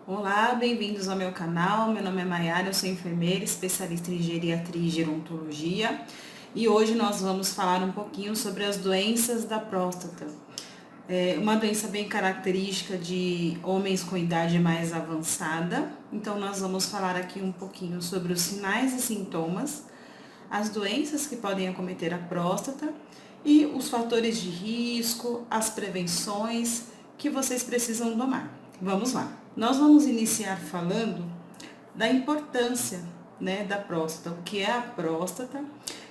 Olá, bem-vindos ao meu canal. Meu nome é Maiara, eu sou enfermeira, especialista em geriatria e gerontologia. E hoje nós vamos falar um pouquinho sobre as doenças da próstata. É uma doença bem característica de homens com idade mais avançada. Então nós vamos falar aqui um pouquinho sobre os sinais e sintomas, as doenças que podem acometer a próstata e os fatores de risco, as prevenções que vocês precisam tomar. Vamos lá. Nós vamos iniciar falando da importância, da próstata, o que é a próstata,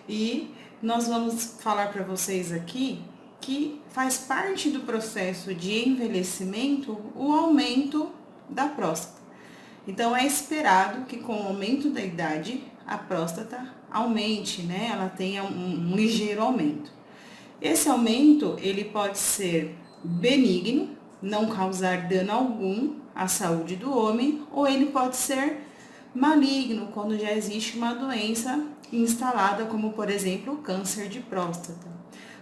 e nós vamos falar para vocês aqui que faz parte do processo de envelhecimento o aumento da próstata. Então é esperado que com o aumento da idade a próstata aumente, ela tenha um ligeiro aumento. Esse aumento ele pode ser benigno, não causar dano algum à saúde do homem, ou ele pode ser maligno, quando já existe uma doença instalada, como por exemplo o câncer de próstata.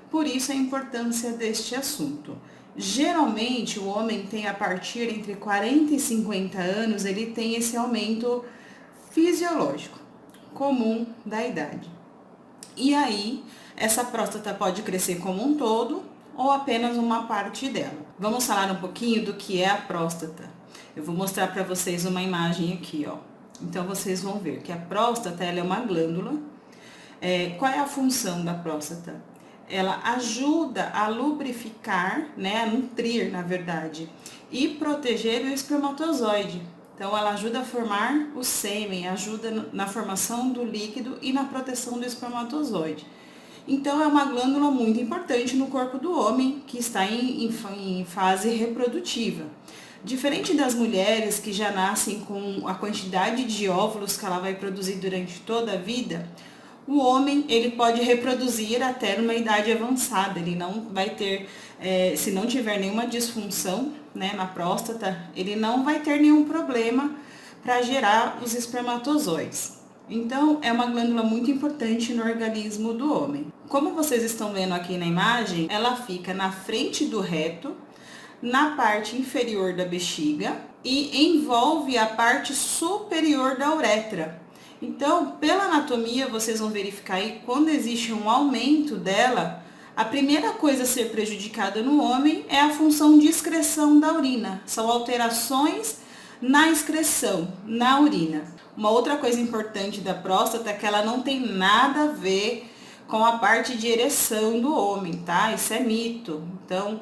Por isso a importância deste assunto. Geralmente o homem tem a partir entre 40 e 50 anos, ele tem esse aumento fisiológico, comum da idade. E aí, essa próstata pode crescer como um todo ou apenas uma parte dela. Vamos falar um pouquinho do que é a próstata. Eu vou mostrar para vocês uma imagem aqui, ó. Então, vocês vão ver que a próstata, ela é uma glândula. Qual é a função da próstata? Ela ajuda a lubrificar, a nutrir, na verdade, e proteger o espermatozoide. Então, ela ajuda a formar o sêmen, ajuda na formação do líquido e na proteção do espermatozoide. Então, é uma glândula muito importante no corpo do homem que está em fase reprodutiva. Diferente das mulheres que já nascem com a quantidade de óvulos que ela vai produzir durante toda a vida, o homem ele pode reproduzir até numa idade avançada. Ele não vai ter, se não tiver nenhuma disfunção na próstata, ele não vai ter nenhum problema para gerar os espermatozoides. Então, é uma glândula muito importante no organismo do homem. Como vocês estão vendo aqui na imagem, ela fica na frente do reto, na parte inferior da bexiga e envolve a parte superior da uretra. Então, pela anatomia, vocês vão verificar aí, quando existe um aumento dela, a primeira coisa a ser prejudicada no homem é a função de excreção da urina. São alterações na excreção, na urina. Uma outra coisa importante da próstata é que ela não tem nada a ver com a parte de ereção do homem, tá? Isso é mito. Então,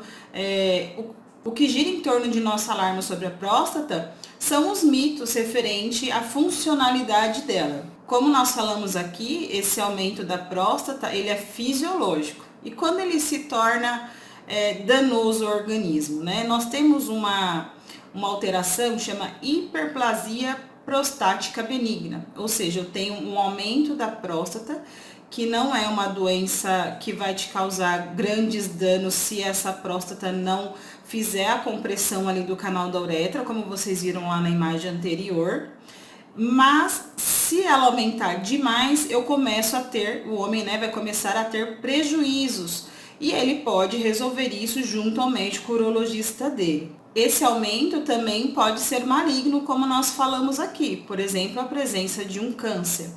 o que gira em torno de nós falarmos sobre a próstata são os mitos referentes à funcionalidade dela. Como nós falamos aqui, esse aumento da próstata, ele é fisiológico. E quando ele se torna danoso ao organismo, Nós temos uma alteração que chama hiperplasia prostática benigna, ou seja, eu tenho um aumento da próstata, que não é uma doença que vai te causar grandes danos se essa próstata não fizer a compressão ali do canal da uretra, como vocês viram lá na imagem anterior. Mas se ela aumentar demais, o homem vai começar a ter prejuízos. E ele pode resolver isso junto ao médico urologista dele. Esse aumento também pode ser maligno, como nós falamos aqui. Por exemplo, a presença de um câncer.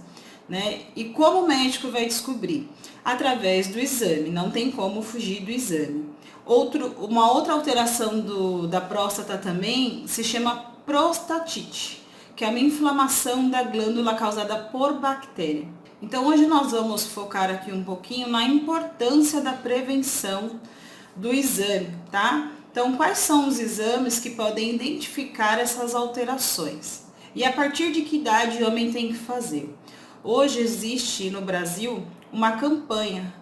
E como o médico vai descobrir? Através do exame, não tem como fugir do exame. Uma outra alteração da próstata também se chama prostatite, que é uma inflamação da glândula causada por bactéria. Então hoje nós vamos focar aqui um pouquinho na importância da prevenção do exame, tá? Então quais são os exames que podem identificar essas alterações? E a partir de que idade o homem tem que fazer? Hoje existe no Brasil uma campanha,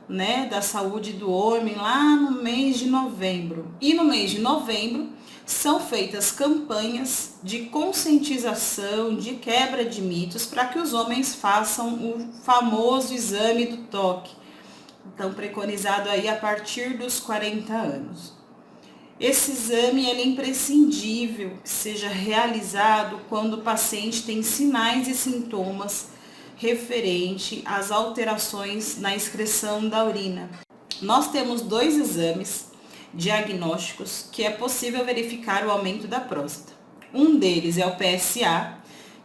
da saúde do homem lá no mês de novembro. E no mês de novembro são feitas campanhas de conscientização, de quebra de mitos, para que os homens façam o famoso exame do toque. Então, preconizado aí a partir dos 40 anos. Esse exame é imprescindível que seja realizado quando o paciente tem sinais e sintomas referente às alterações na excreção da urina. Nós temos 2 exames diagnósticos que é possível verificar o aumento da próstata. Um deles é o PSA,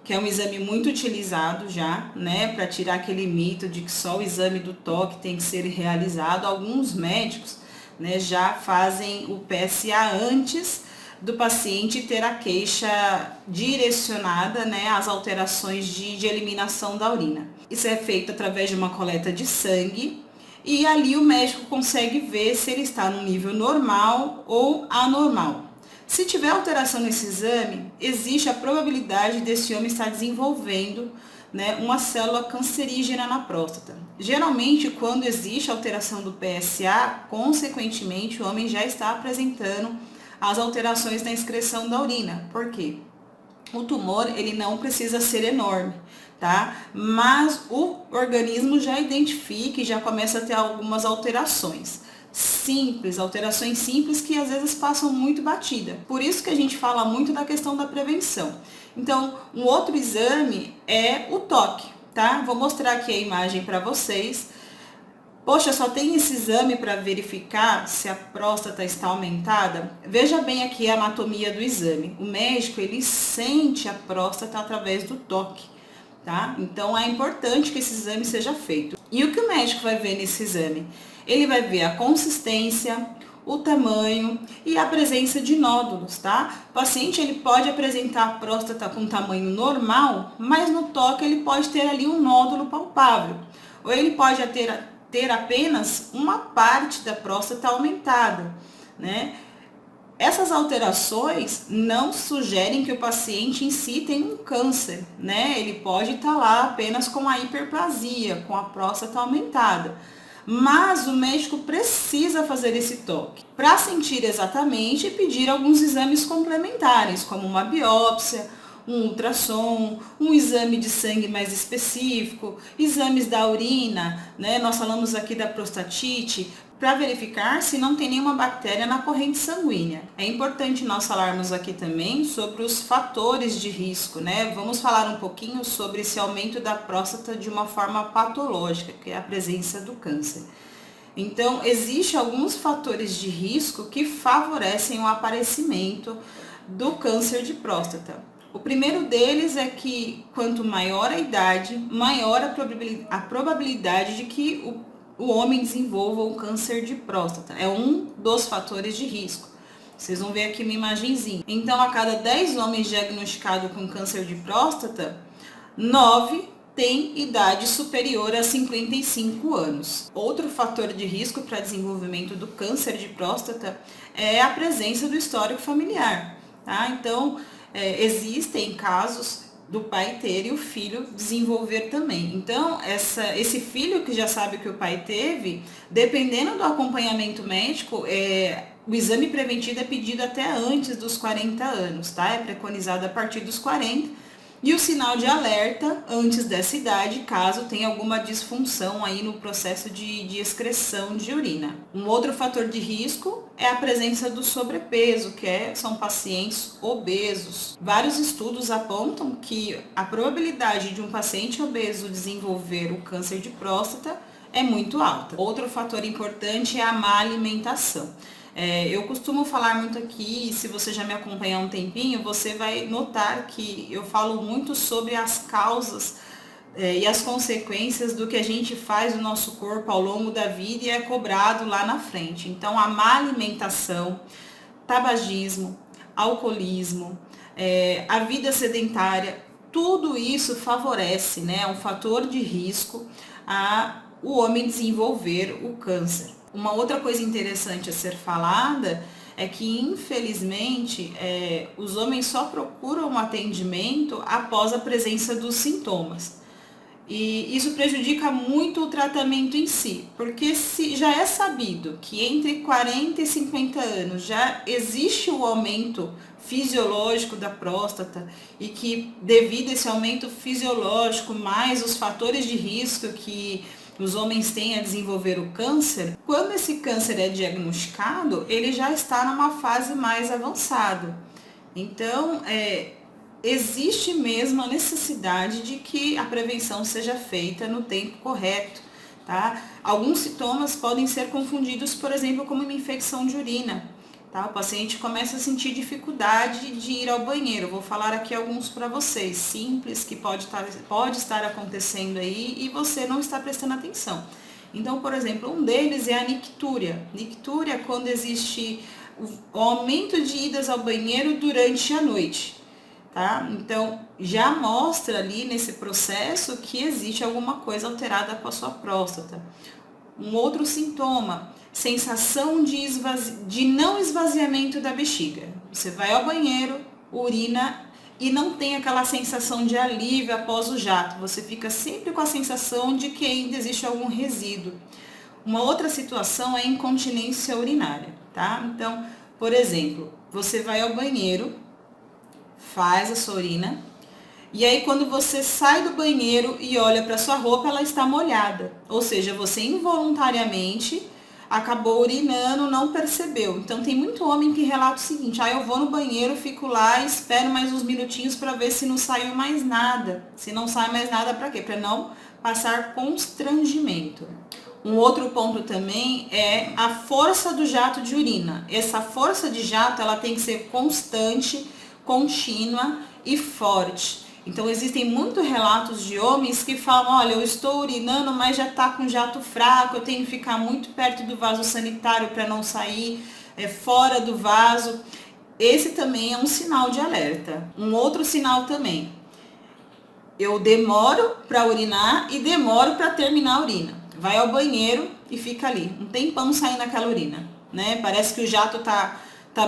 que é um exame muito utilizado já, né, para tirar aquele mito de que só o exame do toque tem que ser realizado. Alguns médicos, né, já fazem o PSA antes do paciente ter a queixa direcionada, né, às alterações de eliminação da urina. Isso é feito através de uma coleta de sangue e ali o médico consegue ver se ele está no nível normal ou anormal. Se tiver alteração nesse exame, existe a probabilidade desse homem estar desenvolvendo, né, uma célula cancerígena na próstata. Geralmente, quando existe alteração do PSA, consequentemente, o homem já está apresentando as alterações na excreção da urina. Por quê? O tumor, ele não precisa ser enorme, tá? Mas o organismo já identifica e já começa a ter algumas alterações. Simples, alterações simples que às vezes passam muito batida. Por isso que a gente fala muito da questão da prevenção. Então, um outro exame é o toque, tá? Vou mostrar aqui a imagem para vocês. Poxa, só tem esse exame para verificar se a próstata está aumentada? Veja bem aqui a anatomia do exame. O médico, ele sente a próstata através do toque, tá? Então, é importante que esse exame seja feito. E o que o médico vai ver nesse exame? Ele vai ver a consistência, o tamanho e a presença de nódulos, tá? O paciente, ele pode apresentar a próstata com tamanho normal, mas no toque ele pode ter ali um nódulo palpável. Ou ele pode ter apenas uma parte da próstata aumentada, né? Essas alterações não sugerem que o paciente em si tem um câncer, né? Ele pode estar lá apenas com a hiperplasia, com a próstata aumentada. Mas o médico precisa fazer esse toque para sentir exatamente e pedir alguns exames complementares, como uma biópsia, um ultrassom, um exame de sangue mais específico, exames da urina, né? Nós falamos aqui da prostatite, para verificar se não tem nenhuma bactéria na corrente sanguínea. É importante nós falarmos aqui também sobre os fatores de risco, né? Vamos falar um pouquinho sobre esse aumento da próstata de uma forma patológica, que é a presença do câncer. Então, existem alguns fatores de risco que favorecem o aparecimento do câncer de próstata. O primeiro deles é que quanto maior a idade, maior a probabilidade de que o homem desenvolva o câncer de próstata. É um dos fatores de risco. Vocês vão ver aqui uma imagenzinha. Então, a cada 10 homens diagnosticados com câncer de próstata, 9 têm idade superior a 55 anos. Outro fator de risco para desenvolvimento do câncer de próstata é a presença do histórico familiar, tá? Então, existem casos do pai ter e o filho desenvolver também. Então, esse filho que já sabe que o pai teve, dependendo do acompanhamento médico, o exame preventivo é pedido até antes dos 40 anos, tá? É preconizado a partir dos 40. E o sinal de alerta antes dessa idade, caso tenha alguma disfunção aí no processo de excreção de urina. Um outro fator de risco é a presença do sobrepeso, são pacientes obesos. Vários estudos apontam que a probabilidade de um paciente obeso desenvolver o câncer de próstata é muito alta. Outro fator importante é a má alimentação. Eu costumo falar muito aqui, se você já me acompanha há um tempinho, você vai notar que eu falo muito sobre as causas e as consequências do que a gente faz no nosso corpo ao longo da vida e é cobrado lá na frente. Então, a má alimentação, tabagismo, alcoolismo, a vida sedentária, tudo isso favorece, né, um fator de risco a o homem desenvolver o câncer. Uma outra coisa interessante a ser falada é que, infelizmente, os homens só procuram um atendimento após a presença dos sintomas. E isso prejudica muito o tratamento em si, porque se já é sabido que entre 40 e 50 anos já existe o aumento fisiológico da próstata e que devido a esse aumento fisiológico, mais os fatores de risco que os homens têm a desenvolver o câncer, quando esse câncer é diagnosticado, ele já está numa fase mais avançada. Então, existe mesmo a necessidade de que a prevenção seja feita no tempo correto, tá? Alguns sintomas podem ser confundidos, por exemplo, como uma infecção de urina, tá? O paciente começa a sentir dificuldade de ir ao banheiro. Vou falar aqui alguns para vocês, simples, que pode estar acontecendo aí e você não está prestando atenção. Então, por exemplo, um deles é a nictúria. Nictúria é quando existe o aumento de idas ao banheiro durante a noite, tá? Então, já mostra ali nesse processo que existe alguma coisa alterada com a sua próstata. Um outro sintoma, sensação de não esvaziamento da bexiga. Você vai ao banheiro, urina e não tem aquela sensação de alívio após o jato. Você fica sempre com a sensação de que ainda existe algum resíduo. Uma outra situação é a incontinência urinária, tá? Então, por exemplo, você vai ao banheiro, faz a sua urina, e aí quando você sai do banheiro e olha para sua roupa, ela está molhada. Ou seja, você involuntariamente acabou urinando, não percebeu. Então tem muito homem que relata o seguinte: eu vou no banheiro, fico lá, espero mais uns minutinhos para ver se não saiu mais nada. Se não sai mais nada, para quê? Para não passar constrangimento. Um outro ponto também é a força do jato de urina. Essa força de jato, ela tem que ser constante, contínua e forte. Então, existem muitos relatos de homens que falam: olha, eu estou urinando, mas já está com jato fraco, eu tenho que ficar muito perto do vaso sanitário para não sair fora do vaso. Esse também é um sinal de alerta. Um outro sinal também: eu demoro para urinar e demoro para terminar a urina. Vai ao banheiro e fica ali um tempão saindo aquela urina, né? Parece que o jato tá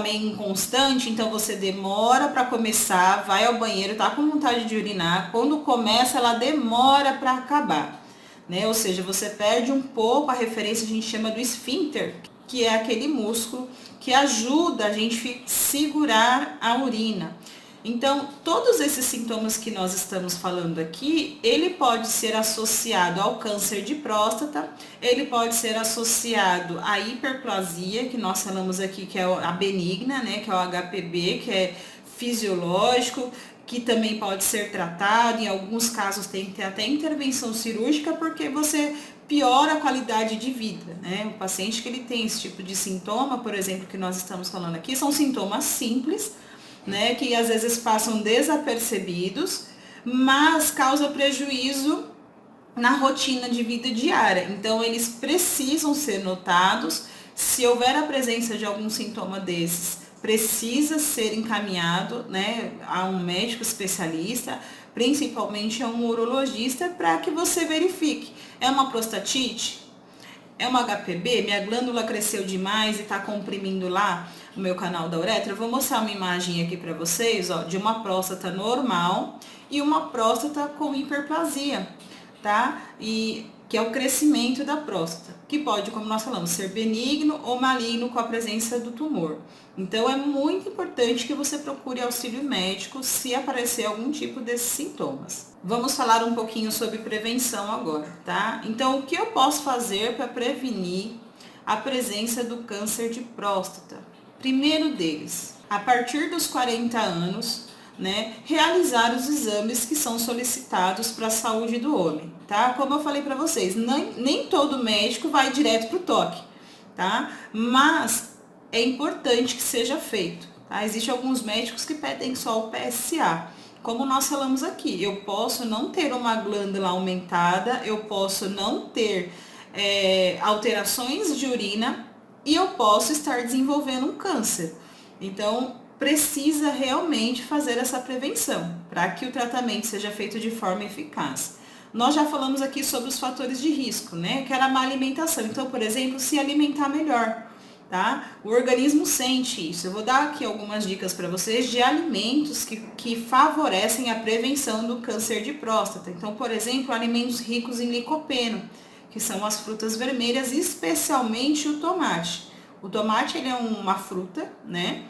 meio inconstante, então você demora para começar, vai ao banheiro, tá com vontade de urinar, quando começa ela demora para acabar, né? Ou seja, você perde um pouco a referência, a gente chama do esfíncter, que é aquele músculo que ajuda a gente segurar a urina. Então, todos esses sintomas que nós estamos falando aqui, ele pode ser associado ao câncer de próstata, ele pode ser associado à hiperplasia, que nós falamos aqui, que é a benigna, né, que é o HPB, que é fisiológico, que também pode ser tratado, em alguns casos tem que ter até intervenção cirúrgica, porque você piora a qualidade de vida, né? O paciente que ele tem esse tipo de sintoma, por exemplo, que nós estamos falando aqui, são sintomas simples, né, que às vezes passam desapercebidos, mas causa prejuízo na rotina de vida diária. Então, eles precisam ser notados. Se houver a presença de algum sintoma desses, precisa ser encaminhado, né, a um médico especialista, principalmente a um urologista, para que você verifique. É uma prostatite? É uma HPB? Minha glândula cresceu demais e está comprimindo lá o meu canal da uretra? Eu vou mostrar uma imagem aqui para vocês, ó, de uma próstata normal e uma próstata com hiperplasia, tá? E que é o crescimento da próstata, que pode, como nós falamos, ser benigno ou maligno com a presença do tumor. Então, é muito importante que você procure auxílio médico se aparecer algum tipo desses sintomas. Vamos falar um pouquinho sobre prevenção agora, tá? Então, o que eu posso fazer para prevenir a presença do câncer de próstata? Primeiro deles, a partir dos 40 anos, né, realizar os exames que são solicitados para a saúde do homem, tá? Como eu falei para vocês, nem todo médico vai direto para o toque, tá? Mas é importante que seja feito, tá? Existem alguns médicos que pedem só o PSA. Como nós falamos aqui, eu posso não ter uma glândula aumentada, eu posso não ter alterações de urina e eu posso estar desenvolvendo um câncer. Então, precisa realmente fazer essa prevenção para que o tratamento seja feito de forma eficaz. Nós já falamos aqui sobre os fatores de risco, né? Que era a má alimentação. Então, por exemplo, se alimentar melhor, tá? O organismo sente isso. Eu vou dar aqui algumas dicas para vocês de alimentos que favorecem a prevenção do câncer de próstata. Então, por exemplo, alimentos ricos em licopeno, que são as frutas vermelhas, especialmente o tomate. O tomate, ele é uma fruta, né,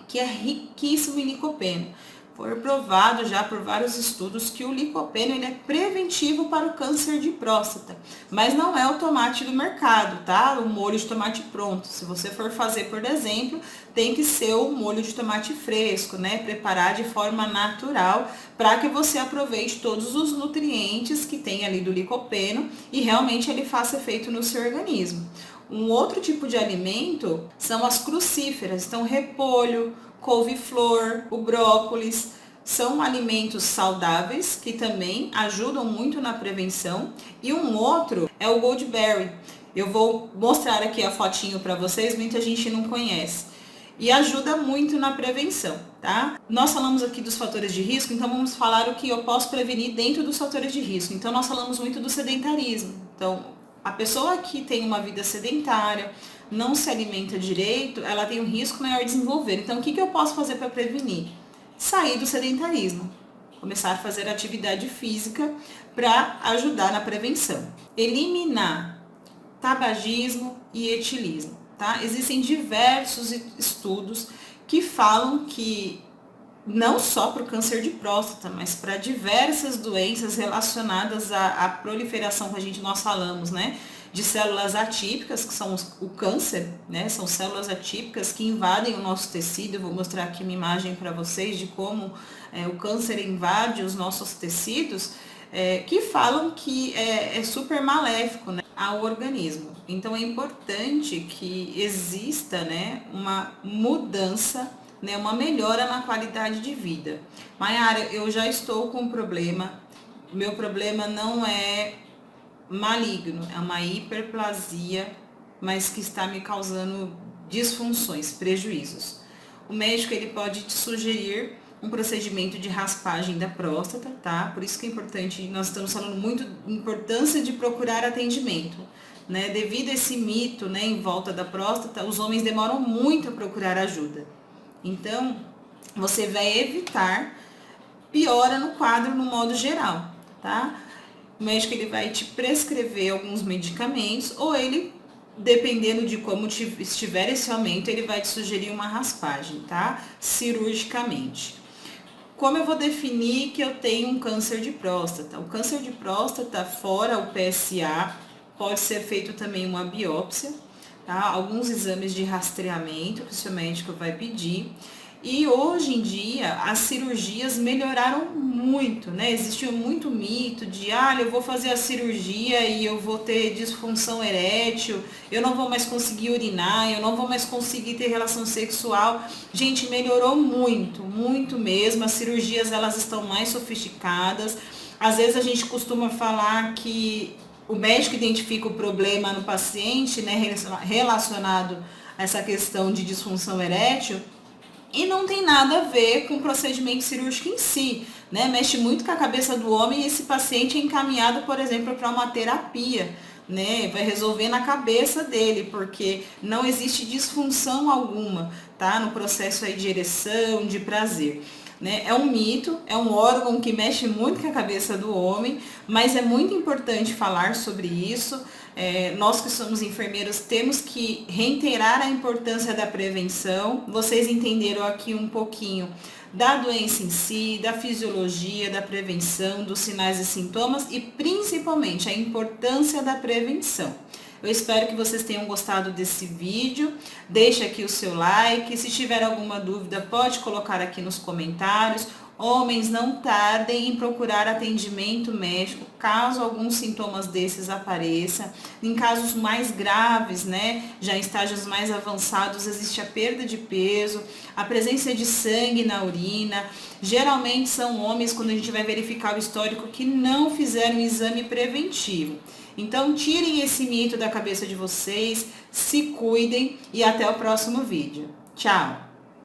que é riquíssimo em licopeno. Foi provado já por vários estudos que o licopeno ele é preventivo para o câncer de próstata, mas não é o tomate do mercado, tá? O molho de tomate pronto. Se você for fazer, por exemplo, tem que ser o molho de tomate fresco, né? Preparar de forma natural para que você aproveite todos os nutrientes que tem ali do licopeno e realmente ele faça efeito no seu organismo. Um outro tipo de alimento são as crucíferas, então repolho, couve-flor, o brócolis, são alimentos saudáveis que também ajudam muito na prevenção. E um outro é o goldberry. Eu vou mostrar aqui a fotinho para vocês, muita gente não conhece. E ajuda muito na prevenção, tá? Nós falamos aqui dos fatores de risco, então vamos falar o que eu posso prevenir dentro dos fatores de risco. Então nós falamos muito do sedentarismo. Então, a pessoa que tem uma vida sedentária, não se alimenta direito, ela tem um risco maior de desenvolver. Então, o que eu posso fazer para prevenir? Sair do sedentarismo, começar a fazer atividade física para ajudar na prevenção. Eliminar tabagismo e etilismo. Tá? Existem diversos estudos que falam que não só para o câncer de próstata, mas para diversas doenças relacionadas à proliferação que nós falamos, né? De células atípicas, que são o câncer, né? São células atípicas que invadem o nosso tecido. Eu vou mostrar aqui uma imagem para vocês de como o câncer invade os nossos tecidos, que falam que é super maléfico, né, ao organismo. Então é importante que exista, né, uma mudança, né, uma melhora na qualidade de vida. Maiara, eu já estou com um problema, meu problema não é maligno, é uma hiperplasia, mas que está me causando disfunções, prejuízos. O médico ele pode te sugerir um procedimento de raspagem da próstata, tá? Por isso que é importante, nós estamos falando muito da importância de procurar atendimento, né? Devido a esse mito, né, em volta da próstata, os homens demoram muito a procurar ajuda. Então, você vai evitar piora no quadro no modo geral, tá? O médico ele vai te prescrever alguns medicamentos ou ele, dependendo de como estiver esse aumento, ele vai te sugerir uma raspagem, tá? Cirurgicamente. Como eu vou definir que eu tenho um câncer de próstata? O câncer de próstata, fora o PSA, pode ser feito também uma biópsia, tá? Alguns exames de rastreamento que o seu médico vai pedir. E hoje em dia as cirurgias melhoraram muito, né? Existia muito mito de, eu vou fazer a cirurgia e eu vou ter disfunção erétil, eu não vou mais conseguir urinar, eu não vou mais conseguir ter relação sexual. Gente, melhorou muito, muito mesmo. As cirurgias elas estão mais sofisticadas. Às vezes a gente costuma falar que o médico identifica o problema no paciente, né, relacionado a essa questão de disfunção erétil, e não tem nada a ver com o procedimento cirúrgico em si, né? Mexe muito com a cabeça do homem e esse paciente é encaminhado, por exemplo, para uma terapia, né? Vai resolver na cabeça dele, porque não existe disfunção alguma, tá? No processo aí de ereção, de prazer. Né? É um mito, é um órgão que mexe muito com a cabeça do homem, mas é muito importante falar sobre isso. Nós que somos enfermeiros temos que reiterar a importância da prevenção. Vocês entenderam aqui um pouquinho da doença em si, da fisiologia, da prevenção, dos sinais e sintomas e principalmente a importância da prevenção. Eu espero que vocês tenham gostado desse vídeo. Deixe aqui o seu like. Se tiver alguma dúvida, pode colocar aqui nos comentários. Homens, não tardem em procurar atendimento médico caso alguns sintomas desses apareçam. Em casos mais graves, né, já em estágios mais avançados, existe a perda de peso, a presença de sangue na urina. Geralmente são homens, quando a gente vai verificar o histórico, que não fizeram um exame preventivo. Então, tirem esse mito da cabeça de vocês, se cuidem e até o próximo vídeo. Tchau!